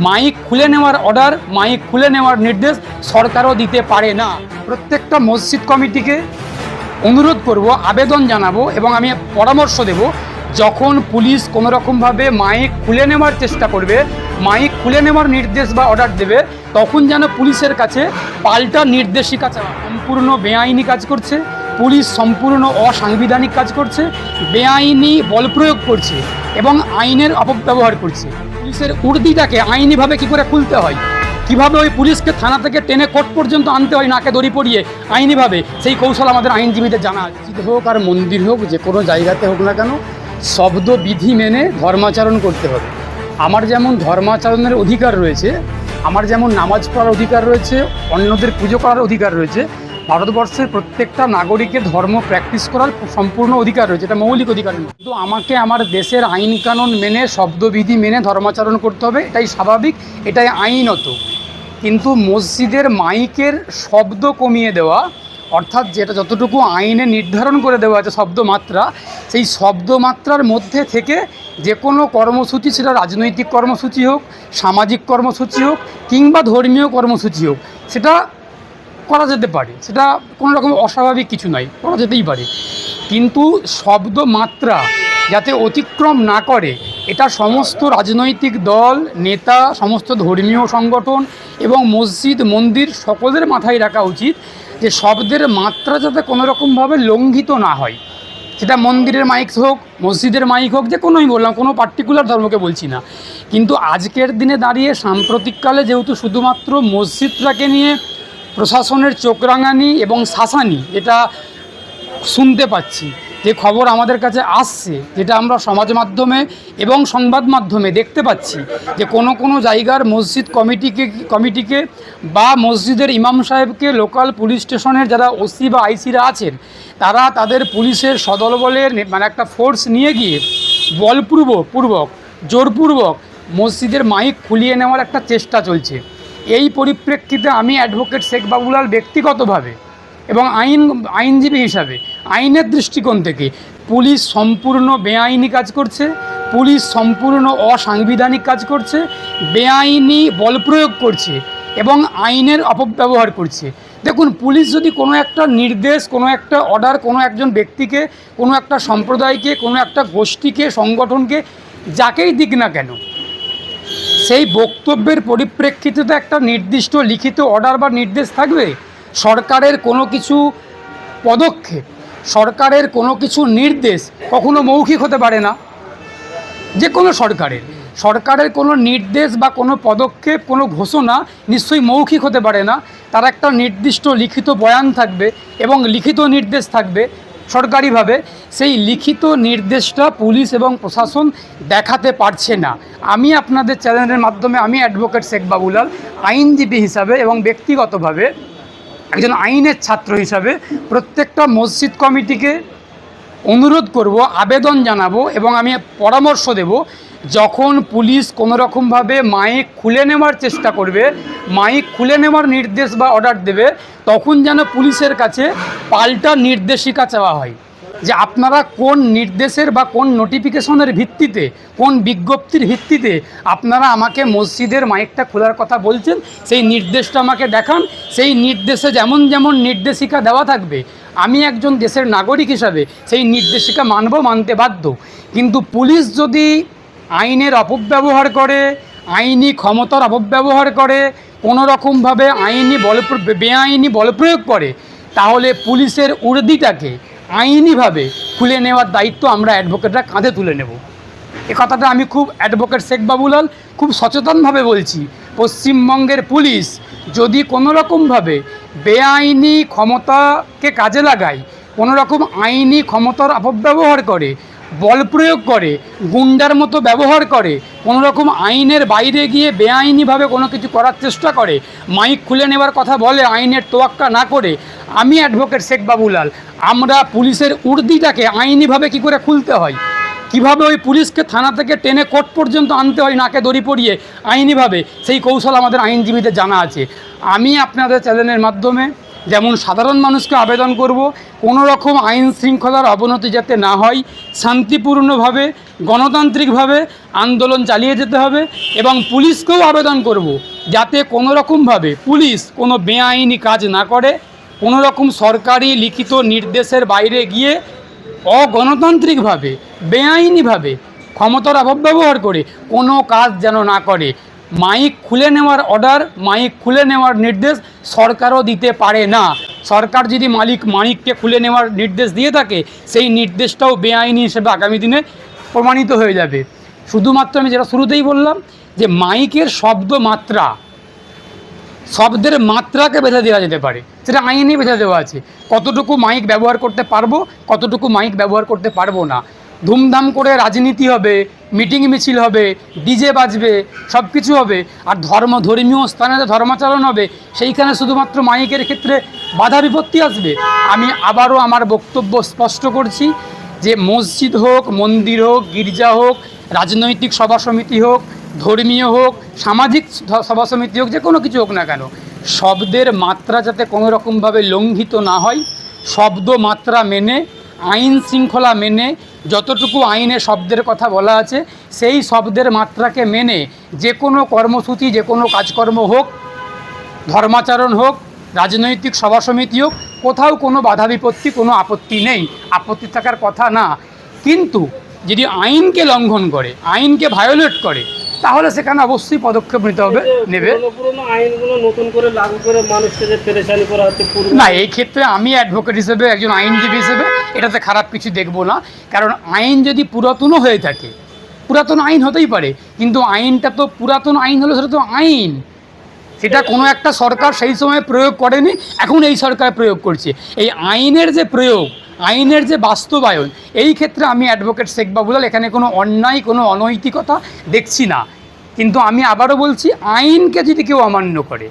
Mic খুলে নেওয়ার order, mic খুলে নেওয়ার নির্দেশ সরকারও দিতে পারে না। প্রত্যেকটা মসজিদ কমিটিকে অনুরোধ করব, আবেদন জানাবো এবং আমি পরামর্শ দেব, যখন পুলিশ কোনো রকমভাবে মাইক খুলে নেওয়ার চেষ্টা করবে, মাইক খুলে নেওয়ার নির্দেশ বা অর্ডার দেবে, তখন যেন পুলিশের কাছে পাল্টা নির্দেশিকা চাওয়া। সম্পূর্ণ বেআইনি কাজ করছে পুলিশ, সম্পূর্ণ অসাংবিধানিক কাজ করছে, বেআইনি বল প্রয়োগ করছে এবং আইনের অপব্যবহার করছে। পুলিশের উর্দিটাকে আইনিভাবে কী করে খুলতে হয়, কীভাবে ওই পুলিশকে থানা থেকে টেনে কোর্ট পর্যন্ত আনতে হয় নাকে দড়ি পরিয়ে আইনিভাবে, সেই কৌশল আমাদের আইনজীবীদের জানা আছে। মসজিদ হোক আর মন্দির হোক, যে কোনো জায়গাতে হোক না কেন, শব্দবিধি মেনে ধর্মাচরণ করতে হবে। আমার যেমন ধর্মাচরণের অধিকার রয়েছে, আমার যেমন নামাজ পড়ার অধিকার রয়েছে, অন্যদের পুজো করার অধিকার রয়েছে, ভারতবর্ষের প্রত্যেকটা নাগরিকের ধর্ম প্র্যাকটিস করার সম্পূর্ণ অধিকার রয়েছে, এটা মৌলিক অধিকার। কিন্তু আমাকে আমার দেশের আইন কানুন মেনে, শব্দবিধি মেনে ধর্মাচরণ করতে হবে, এটাই স্বাভাবিক, এটাই আইনত। কিন্তু মসজিদের মাইকের শব্দ কমিয়ে দেওয়া, অর্থাৎ যেটা যতটুকু আইনে নির্ধারণ করে দেওয়া আছে শব্দমাত্রা, সেই শব্দমাত্রার মধ্যে থেকে যে কোনো কর্মসূচি, সেটা রাজনৈতিক কর্মসূচি হোক, সামাজিক কর্মসূচি হোক কিংবা ধর্মীয় কর্মসূচি হোক, সেটা করা যেতে পারে, সেটা কোনো রকম অস্বাভাবিক কিছু নয়, করা যেতেই পারে। কিন্তু শব্দমাত্রা যাতে অতিক্রম না করে, এটা সমস্ত রাজনৈতিক দল, নেতা, সমস্ত ধর্মীয় সংগঠন এবং মসজিদ মন্দির সকলের মাথায় রাখা উচিত যে শব্দের মাত্রা যাতে কোনো রকমভাবে লঙ্ঘিত না হয়। সেটা মন্দিরের মাইক হোক, মসজিদের মাইক হোক, যে কোনোই বললাম, কোনো পার্টিকুলার ধর্মকে বলছি না। কিন্তু আজকের দিনে দাঁড়িয়ে সাম্প্রতিককালে যেহেতু শুধুমাত্র মসজিদটাকে নিয়ে প্রশাসনের চোখ রাঙানি এবং শাসানি, এটা শুনতে পাচ্ছি, যে খবর আমাদের কাছে আসছে, যেটা আমরা সমাজ মাধ্যমে এবং সংবাদ মাধ্যমে দেখতে পাচ্ছি, যে কোনো জায়গার মসজিদ কমিটিকে বা মসজিদের ইমাম সাহেবকে লোকাল পুলিশ স্টেশনের যারা ওসি বা আইসিরা আছেন, তারা তাদের পুলিশের সদলবলের মানে একটা ফোর্স নিয়ে গিয়ে বলপূর্বক জোরপূর্বক মসজিদের মাইক খুলিয়ে নেওয়ার একটা চেষ্টা চলছে। এই পরিপ্রেক্ষিতে আমি অ্যাডভোকেট শেখ বাবুলাল ব্যক্তিগতভাবে এবং আইনজীবী হিসাবে আইনের দৃষ্টিকোণ থেকে, পুলিশ সম্পূর্ণ বেআইনি কাজ করছে, পুলিশ সম্পূর্ণ অসাংবিধানিক কাজ করছে, বেআইনি বল প্রয়োগ করছে এবং আইনের অপব্যবহার করছে। দেখুন, পুলিশ যদি কোনো একটা নির্দেশ, কোনো একটা অর্ডার কোনো একজন ব্যক্তিকে, কোনো একটা সম্প্রদায়কে, কোনো একটা গোষ্ঠীকে, সংগঠনকে, যাকেই দিক না কেন, সেই বক্তব্যের পরিপ্রেক্ষিতে তো একটা নির্দিষ্ট লিখিত অর্ডার বা নির্দেশ থাকবে। সরকারের কোনো কিছু পদক্ষেপ, সরকারের কোনো কিছু নির্দেশ কখনো মৌখিক হতে পারে না। যে কোনো সরকারের কোনো নির্দেশ বা কোনো পদক্ষেপ, কোনো ঘোষণা নিশ্চয়ই মৌখিক হতে পারে না। তার একটা নির্দিষ্ট লিখিত বয়ান থাকবে এবং লিখিত নির্দেশ থাকবে সরকারিভাবে। সেই লিখিত নির্দেশটা পুলিশ এবং প্রশাসন দেখাতে পারছে না। আমি আপনাদের চ্যানেলের মাধ্যমে, আমি অ্যাডভোকেট শেখ বাবুলাল আইনজীবী হিসাবে এবং ব্যক্তিগতভাবে একজন আইনের ছাত্র হিসাবে প্রত্যেকটা মসজিদ কমিটিকে অনুরোধ করব, আবেদন জানাবো এবং আমি পরামর্শ দেব, যখন পুলিশ কোনো রকমভাবে মাইক খুলে নেওয়ার চেষ্টা করবে, মাইক খুলে নেওয়ার নির্দেশ বা অর্ডার দেবে, তখন যেন পুলিশের কাছে পাল্টা নির্দেশিকা চাওয়া হয়, যে আপনারা কোন নির্দেশের বা কোন নোটিফিকেশনের ভিত্তিতে, কোন বিজ্ঞপ্তির ভিত্তিতে আপনারা আমাকে মসজিদের মাইকটা খোলার কথা বলছেন, সেই নির্দেশটা আমাকে দেখান। সেই নির্দেশে যেমন যেমন নির্দেশিকা দেওয়া থাকবে, আমি একজন দেশের নাগরিক হিসাবে সেই নির্দেশিকা মানতে বাধ্য। কিন্তু পুলিশ যদি আইনের অপব্যবহার করে, আইনি ক্ষমতার অপব্যবহার করে, কোনো রকমভাবে বেআইনি বল প্রয়োগ করে, তাহলে পুলিশের উর্দিটাকে আইনিভাবে খুলে নেওয়ার দায়িত্ব আমরা অ্যাডভোকেটরা কাঁধে তুলে নেব। এ কথাটা আমি অ্যাডভোকেট শেখ বাবুলাল খুব সচেতনভাবে বলছি। পশ্চিমবঙ্গের পুলিশ যদি কোনো রকমভাবে বেআইনি ক্ষমতাকে কাজে লাগায়, কোনো রকম আইনি ক্ষমতার অপব্যবহার করে, বল প্রয়োগ করে, গুন্ডার মতো ব্যবহার করে, কোনো রকম আইনের বাইরে গিয়ে বেআইনিভাবে কোনো কিছু করার চেষ্টা করে, মাইক খুলে নেওয়ার কথা বলে আইনের তোয়াক্কা না করে, আমি অ্যাডভোকেট শেখ বাবুলাল, আমরা পুলিশের উর্দিটাকে আইনিভাবে কী করে খুলতে হয়, কিভাবে ওই পুলিশকে থানা থেকে টেনে কোর্ট পর্যন্ত আনতে হয় নাকে দড়ি পরিয়ে আইনিভাবে, সেই কৌশল আমাদের আইনজীবীদের জানা আছে। আমি আপনাদের চ্যানেলের মাধ্যমে যেমন সাধারণ মানুষকে আবেদন করব কোনো রকম আইন শৃঙ্খলার অবনতি যাতে না হয়, শান্তিপূর্ণভাবে গণতান্ত্রিকভাবে আন্দোলন চালিয়ে যেতে হবে। এবং পুলিশকেও আবেদন করব যাতে কোনো রকমভাবে পুলিশ কোনো বেআইনি কাজ না করে, কোনো রকম সরকারি লিখিত নির্দেশের বাইরে গিয়ে অগণতান্ত্রিকভাবে বেআইনিভাবে ক্ষমতার অপব্যবহার করে কোনো কাজ যেন না করে। মাইক খুলে নেওয়ার অর্ডার, মাইক খুলে নেওয়ার নির্দেশ সরকারও দিতে পারে না। সরকার যদি মাইককে খুলে নেওয়ার নির্দেশ দিয়ে থাকে, সেই নির্দেশটাও বেআইনি হিসেবে আগামী দিনে প্রমাণিত হয়ে যাবে। শুধুমাত্র আমি যেটা শুরুতেই বললাম যে মাইকের শব্দের মাত্রাকে বেঁধে দেওয়া যেতে পারে, সেটা আইনে বেঁধে দেওয়া আছে। কতটুকু মাইক ব্যবহার করতে পারবো, কতটুকু মাইক ব্যবহার করতে পারবো না। ধুমধাম করে রাজনীতি হবে, মিটিং মিছিল হবে, ডিজে বাজবে, সব কিছু হবে। আর ধর্মীয় স্থানে ধর্মাচরণ হবে, সেইখানে শুধুমাত্র মাইকের ক্ষেত্রে বাধা বিপত্তি আসবে। আমি আবারও আমার বক্তব্য স্পষ্ট করছি যে মসজিদ হোক, মন্দির হোক, গির্জা হোক, রাজনৈতিক সভা সমিতি হোক, ধর্মীয় হোক, সামাজিক সভা সমিতি হোক, যে কোনো কিছু হোক না কেন, শব্দের মাত্রা যাতে কোনো রকমভাবে লঙ্ঘিত না হয়, শব্দ মাত্রা মেনে, আইন শৃঙ্খলা মেনে, যতটুকু আইনে শব্দের কথা বলা আছে সেই শব্দের মাত্রাকে মেনে যে কোনো কর্মসূচি, যে কোনো কাজকর্ম হোক, ধর্মাচরণ হোক, রাজনৈতিক সভা সমিতি হোক, কোথাও কোনো বাধা বিপত্তি, কোনো আপত্তি নেই, আপত্তি থাকার কথা না। কিন্তু যদি আইনকে লঙ্ঘন করে, আইনকে ভায়োলেট করে, তাহলে সেখানে অবশ্যই পদক্ষেপ নিতে হবে, নেবে। পুরনো আইনগুলো নতুন করে লাগু করে মানুষকে যে পেরেশানি করা হচ্ছে না, এই ক্ষেত্রে আমি অ্যাডভোকেট হিসেবে, একজন আইনজীবী হিসেবে এটাতে খারাপ কিছু দেখবো না। কারণ আইন যদি পুরাতনও হয়ে থাকে, পুরাতন আইন হতেই পারে, কিন্তু আইনটা তো পুরাতন আইন হলো, সেটা তো আইন, সেটা কোনো একটা সরকার সেই সময় প্রয়োগ করেনি, এখন এই সরকার প্রয়োগ করছে। এই আইনের যে প্রয়োগ, আইনের যে বাস্তবায়ন, এই ক্ষেত্রে আমি অ্যাডভোকেট শেখ বাবুলাল এখানে কোনো অন্যায়, কোনো অনৈতিকতা দেখছি না। কিন্তু আমি আবারও বলছি, আইনকে যদি কেউ অমান্য করে,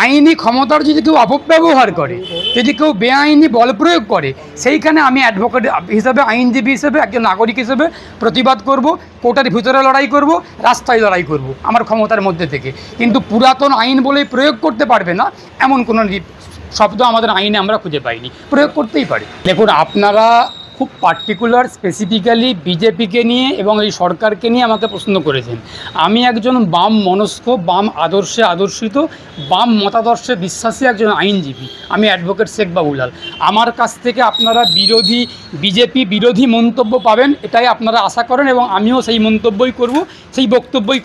আইনি ক্ষমতার যদি কেউ অপব্যবহার করে, যদি কেউ বেআইনি বল প্রয়োগ করে, সেইখানে আমি অ্যাডভোকেট হিসাবে, আইনজীবী হিসেবে, একজন নাগরিক হিসেবে প্রতিবাদ করব, কোর্টের ভিতরে লড়াই করব, রাস্তায় লড়াই করব আমার ক্ষমতার মধ্যে থেকে। কিন্তু পুরাতন আইন বলেই প্রয়োগ করতে পারবে না এমন কোনো শব্দ আমাদের আইনে আমরা খুঁজে পাইনি, প্রয়োগ করতেই পারি। দেখুন, আপনারা খুব পার্টিকুলার স্পেসিফিক্যালি বিজেপিকে নিয়ে এবং এই সরকারকে নিয়ে আমাকে প্রশ্ন করেছেন। আমি একজন বাম মনস্ক, বাম আদর্শে আদর্শিত, বাম মতাদর্শে বিশ্বাসী একজন আইনজীবী। আমি অ্যাডভোকেট শেখ বাবুলাল। আমার কাছ থেকে আপনারা বিজেপি বিরোধী মন্তব্য পাবেন, এটাই আপনারা আশা করেন, এবং আমিও সেই মন্তব্যই করব, সেই বক্তব্যই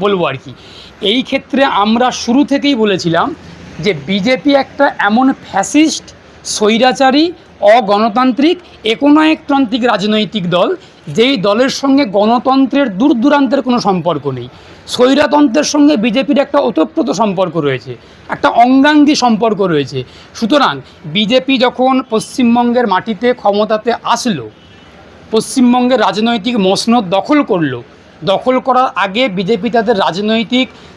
বলবো আর কি। এই ক্ষেত্রে আমরা শুরু থেকেই বলেছিলাম যে বিজেপি একটা এমন ফ্যাসিস্ট, স্বৈরাচারী, অগণতান্ত্রিক, একনায়কতান্ত্রিক রাজনৈতিক দল, যেই দলের সঙ্গে গণতন্ত্রের দূর দূরান্তের কোনো সম্পর্ক নেই। স্বৈরতন্ত্রের সঙ্গে বিজেপির একটা ওতপ্রোত সম্পর্ক রয়েছে, একটা অঙ্গাঙ্গী সম্পর্ক রয়েছে। সুতরাং বিজেপি যখন পশ্চিমবঙ্গের মাটিতে ক্ষমতাতে আসলো, পশ্চিমবঙ্গের রাজনৈতিক মসনদ দখল করলো, দখল করার আগে বিজেপি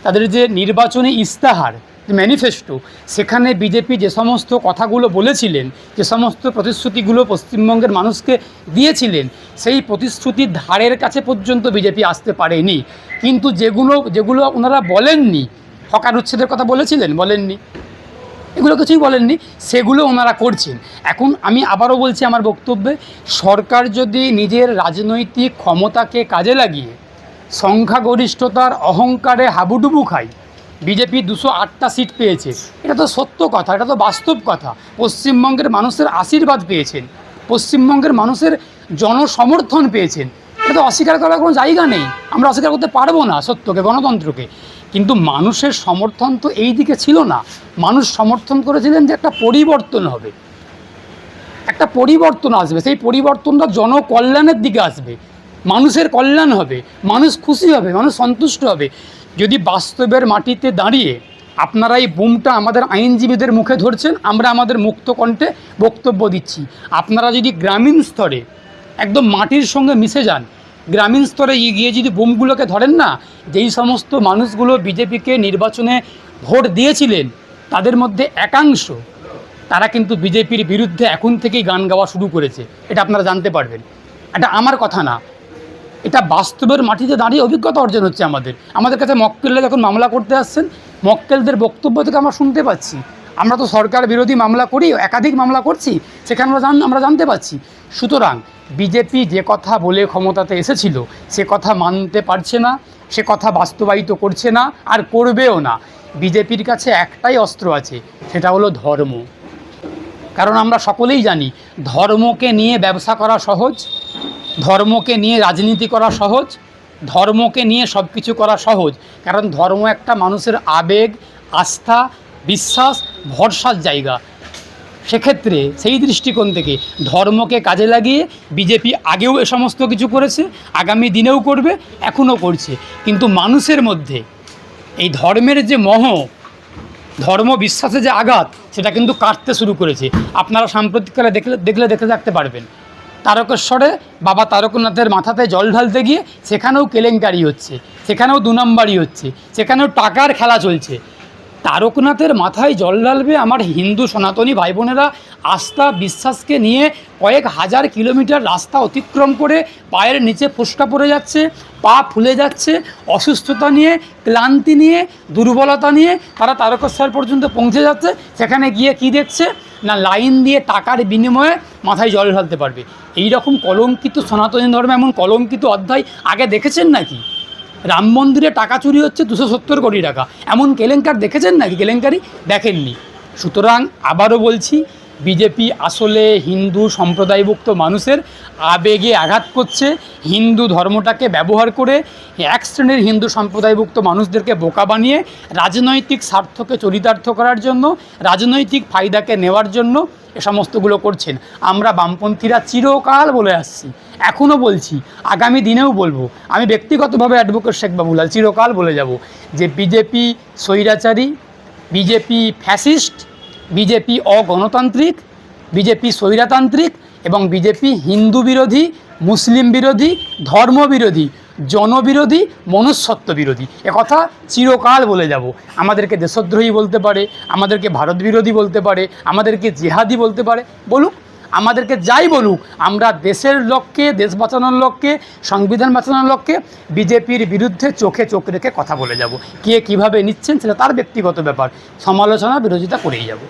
তাদের যে নির্বাচনী ইস্তাহার, ম্যানিফেস্টো, সেখানে বিজেপি যে সমস্ত কথাগুলো বলেছিলেন, যে সমস্ত প্রতিশ্রুতিগুলো পশ্চিমবঙ্গের মানুষকে দিয়েছিলেন, সেই প্রতিশ্রুতির ধারের কাছে পর্যন্ত বিজেপি আসতে পারেনি। কিন্তু যেগুলো ওনারা বলেননি, হকার উচ্ছেদের কথা বলেননি, এগুলো কিছুই বলেননি, সেগুলো ওনারা করছেন। এখন আমি আবারও বলছি আমার বক্তব্যে, সরকার যদি নিজের রাজনৈতিক ক্ষমতাকে কাজে লাগিয়ে সংখ্যাগরিষ্ঠতার অহংকারে হাবুডুবু খায়, বিজেপি 208টা সিট পেয়েছে, এটা তো সত্য কথা, এটা তো বাস্তব কথা। পশ্চিমবঙ্গের মানুষের আশীর্বাদ পেয়েছেন, পশ্চিমবঙ্গের মানুষের জনসমর্থন পেয়েছেন, এটা তো অস্বীকার করার কোনো জায়গা নেই। আমরা অস্বীকার করতে পারবো না সত্যকে, গণতন্ত্রকে। কিন্তু মানুষের সমর্থন তো এই দিকে ছিল না। মানুষ সমর্থন করেছিলেন যে একটা পরিবর্তন হবে, একটা পরিবর্তন আসবে, সেই পরিবর্তনটা জনকল্যাণের দিকে আসবে, মানুষের কল্যাণ হবে, মানুষ খুশি হবে, মানুষ সন্তুষ্ট হবে। যদি বাস্তবের মাটিতে দাঁড়িয়ে আপনারা এই বুমটা আমাদের আইনজীবীদের মুখে ধরছেন, আমরা আমাদের মুক্ত কণ্ঠে বক্তব্য দিচ্ছি, আপনারা যদি গ্রামীণ স্তরে একদম মাটির সঙ্গে মিশে যান, গ্রামীণ স্তরে গিয়ে যদি বুমগুলোকে ধরেন না, যেই সমস্ত মানুষগুলো বিজেপিকে নির্বাচনে ভোট দিয়েছিলেন, তাদের মধ্যে একাংশ তারা কিন্তু বিজেপির বিরুদ্ধে এখন থেকেই গান গাওয়া শুরু করেছে, এটা আপনারা জানতে পারবেন। এটা আমার কথা না, এটা বাস্তবের মাটিতে দাঁড়িয়ে অভিজ্ঞতা অর্জন হচ্ছে। আমাদের কাছে মক্কেলরা যখন মামলা করতে আসছেন, মক্কেলদের বক্তব্য থেকে আমরা শুনতে পাচ্ছি, আমরা তো সরকার বিরোধী মামলা করি, একাধিক মামলা করছি, সেখানে আমরা জানতে পারছি। সুতরাং বিজেপি যে কথা বলে ক্ষমতাতে এসেছিল সে কথা মানতে পারছে না, সে কথা বাস্তবায়িত করছে না, আর করবেও না। বিজেপির কাছে একটাই অস্ত্র আছে, সেটা হলো ধর্ম। কারণ আমরা সকলেই জানি ধর্মকে নিয়ে ব্যবসা করা সহজ, ধর্মকে নিয়ে রাজনীতি করা সহজ, ধর্মকে নিয়ে সব কিছু করা সহজ। কারণ ধর্ম একটা মানুষের আবেগ, আস্থা, বিশ্বাস, ভরসার জায়গা। সেক্ষেত্রে সেই দৃষ্টিকোণ থেকে ধর্মকে কাজে লাগিয়ে বিজেপি আগেও এ সমস্ত কিছু করেছে, আগামী দিনেও করবে, এখনও করছে। কিন্তু মানুষের মধ্যে এই ধর্মের যে মোহ, ধর্ম বিশ্বাসে যে আঘাত, সেটা কিন্তু কাটতে শুরু করেছে। আপনারা সাম্প্রতিককালে দেখে থাকতে পারবেন, তারকেশ্বরে বাবা তারকনাথের মাথাতে জল ঢালতে গিয়ে সেখানেও কেলেঙ্কারি হচ্ছে, সেখানেও 2 নম্বরই হচ্ছে, সেখানেও টাকার খেলা চলছে। তারকনাথের মাথায় জল ঢালবে আমার হিন্দু সনাতনী ভাই বোনেরা আস্থা বিশ্বাসকে নিয়ে কয়েক হাজার কিলোমিটার রাস্তা অতিক্রম করে পায়ের নিচে ফোস্কা পড়ে যাচ্ছে, পা ফুলে যাচ্ছে, অসুস্থতা নিয়ে, ক্লান্তি নিয়ে, দুর্বলতা নিয়ে তারা তারকেশ্বর পর্যন্ত পৌঁছে যাচ্ছে। সেখানে গিয়ে কি দেখছে না, লাইন দিয়ে টাকার বিনিময়ে মাথায় জল ঢালতে পারবে। এই রকম কলঙ্কিত সনাতনী ধর্মে এমন কলঙ্কিত অধ্যায় আগে দেখেছেন নাকি? রাম মন্দিরে টাকা চুরি হচ্ছে 270 কোটি টাকা, এমন কেলেঙ্কার দেখেছেন নাকি? কেলেঙ্কারি দেখেননি। সুতরাং আবারও বলছি, বিজেপি আসলে হিন্দু সম্প্রদায়ভুক্ত মানুষের আবেগে আঘাত করছে। হিন্দু ধর্মটাকে ব্যবহার করে এক শ্রেণীর হিন্দু সম্প্রদায়ভুক্ত মানুষদেরকে বোকা বানিয়ে রাজনৈতিক স্বার্থকে চরিতার্থ করার জন্য, রাজনৈতিক ফায়দাকে নেওয়ার জন্য এ সমস্তগুলো করছেন। আমরা বামপন্থীরা চিরকাল বলে আসছি, এখনও বলছি, আগামী দিনেও বলবো। আমি ব্যক্তিগতভাবে অ্যাডভোকেট শেখ বাবুলাল চিরকাল বলে যাব যে বিজেপি স্বৈরাচারী, বিজেপি ফ্যাসিস্ট, বিজেপি অগণতান্ত্রিক, বিজেপি স্বৈরতান্ত্রিক এবং বিজেপি হিন্দু বিরোধী, মুসলিম বিরোধী, ধর্ম বিরোধী, জনবিরোধী, মনুষ্যত্ব বিরোধী। একথা চিরকাল বলে যাব। আমাদেরকে দেশদ্রোহী বলতে পারে, আমাদেরকে ভারত বিরোধী বলতে পারে, আমাদেরকে জেহাদি বলতে পারে, বলুক, আমাদেরকে যাই বলুক, আমরা দেশের লক্ষ্যে, দেশ বাঁচানোর লক্ষ্যে, সংবিধান বাঁচানোর লক্ষ্যে বিজেপির বিরুদ্ধে চোখে চোখ রেখে কথা বলে যাব। কে কীভাবে নিচ্ছেন সেটা তার ব্যক্তিগত ব্যাপার, সমালোচনা বিরোধিতা করেই যাব।